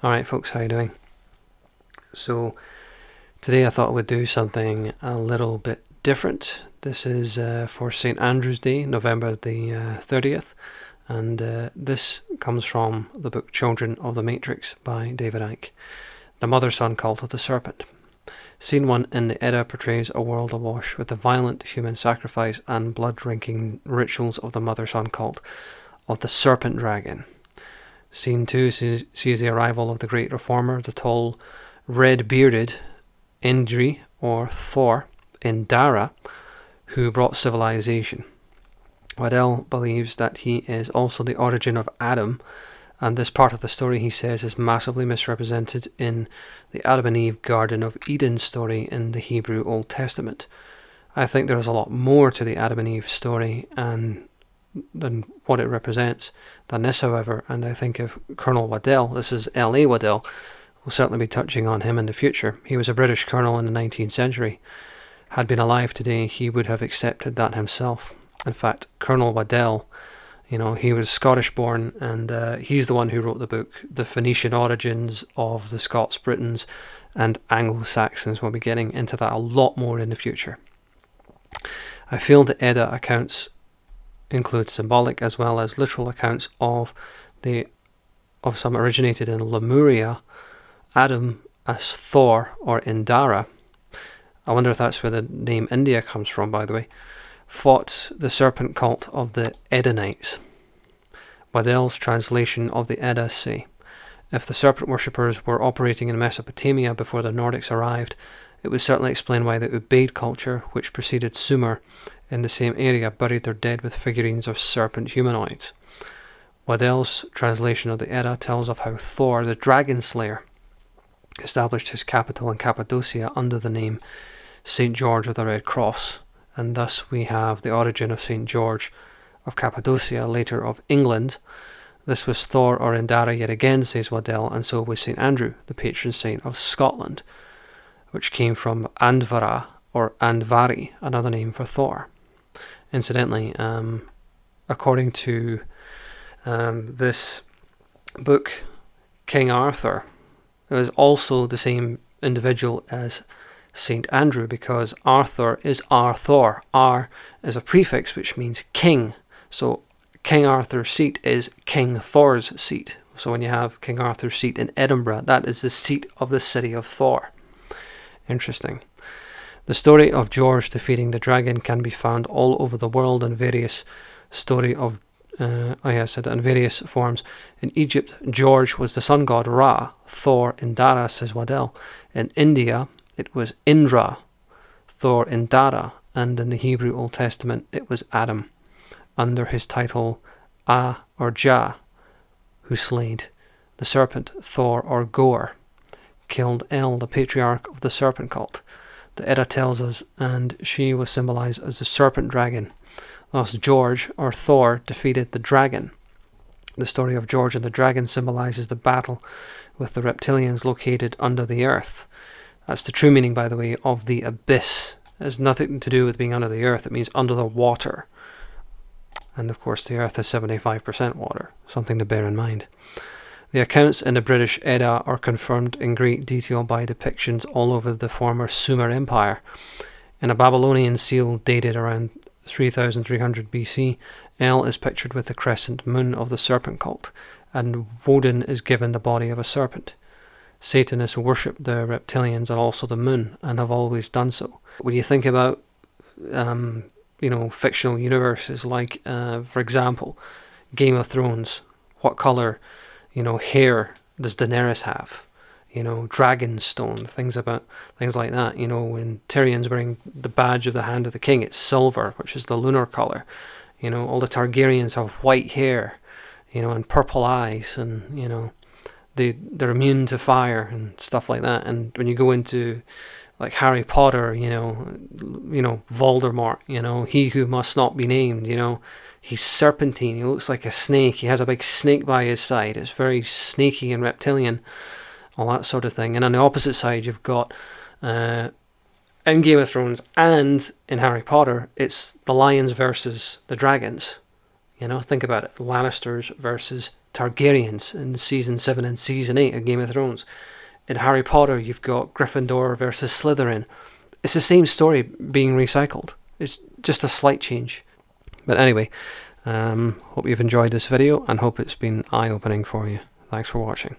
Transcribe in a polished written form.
Alright folks, how you doing? So today I thought I would do something a little bit different. This is for St. Andrew's Day, November the 30th, and this comes from the book Children of the Matrix by David Icke. The mother-son cult of the serpent. Scene 1 in the Edda portrays a world awash with the violent human sacrifice and blood-drinking rituals of the mother-son cult of the serpent dragon. Scene 2 sees the arrival of the great reformer, the tall, red-bearded Indri, or Thor, in Dara, who brought civilization. Waddell believes that he is also the origin of Adam, and this part of the story, he says, is massively misrepresented in the Adam and Eve Garden of Eden story in the Hebrew Old Testament. I think there is a lot more to the Adam and Eve story than what it represents than this, however, and I think if Colonel Waddell, this is L.A. Waddell, we'll certainly be touching on him in the future. He was a British colonel in the 19th century. Had been alive today, he would have accepted that himself. In fact, Colonel Waddell, he was Scottish born, and he's the one who wrote the book The Phoenician Origins of the Scots, Britons and Anglo-Saxons. We'll be getting into that a lot more in the future. I feel the Edda accounts include symbolic as well as literal accounts of some originated in Lemuria, Adam as Thor or Indara. I wonder if that's where the name India comes from, by the way. Fought the serpent cult of the Eddonites. Waddell's translation of the Edda say, if the serpent worshippers were operating in Mesopotamia before the Nordics arrived, it would certainly explain why the Ubaid culture, which preceded Sumer, in the same area buried their dead with figurines of serpent humanoids. Waddell's translation of the Edda tells of how Thor, the dragon slayer, established his capital in Cappadocia under the name St. George of the Red Cross, and thus we have the origin of St. George of Cappadocia, later of England. This was Thor or Indara yet again, says Waddell, and so was St. Andrew, the patron saint of Scotland, which came from Andvara or Andvari, another name for Thor. Incidentally, according to this book, King Arthur is also the same individual as St. Andrew, because Arthur is Arthur. Ar is a prefix which means king. So King Arthur's seat is King Thor's seat. So when you have King Arthur's seat in Edinburgh, that is the seat of the city of Thor. Interesting. The story of George defeating the dragon can be found all over the world in various in various forms. In Egypt, George was the sun god Ra. Thor Indara, says Waddell. In India, it was Indra, Thor Indara, and in the Hebrew Old Testament, it was Adam, under his title A or Jah, who slayed the serpent Thor or Gore, killed El, the patriarch of the serpent cult. The Edda tells us, and she was symbolized as the serpent dragon. Thus George, or Thor, defeated the dragon. The story of George and the dragon symbolizes the battle with the reptilians located under the earth. That's the true meaning, by the way, of the abyss. It has nothing to do with being under the earth. It means under the water. And of course the earth is 75% water, something to bear in mind. The accounts in the British Edda are confirmed in great detail by depictions all over the former Sumer Empire. In a Babylonian seal dated around 3300 BC, El is pictured with the crescent moon of the serpent cult, and Woden is given the body of a serpent. Satanists worship the reptilians and also the moon, and have always done so. When you think about, fictional universes like, for example, Game of Thrones, what colour, hair does Daenerys have? Dragonstone, things like that. When Tyrion's wearing the badge of the Hand of the King, it's silver, which is the lunar colour. All the Targaryens have white hair, and purple eyes, and, they're immune to fire and stuff like that. And when you go into, like, Harry Potter, Voldemort, he who must not be named, he's serpentine, he looks like a snake, he has a big snake by his side, it's very snaky and reptilian, all that sort of thing. And on the opposite side, you've got, in Game of Thrones and in Harry Potter, it's the lions versus the dragons. Think about it, Lannisters versus Targaryens in season 7 and season 8 of Game of Thrones. In Harry Potter, you've got Gryffindor versus Slytherin. It's the same story being recycled. It's just a slight change. But anyway, hope you've enjoyed this video and hope it's been eye-opening for you. Thanks for watching.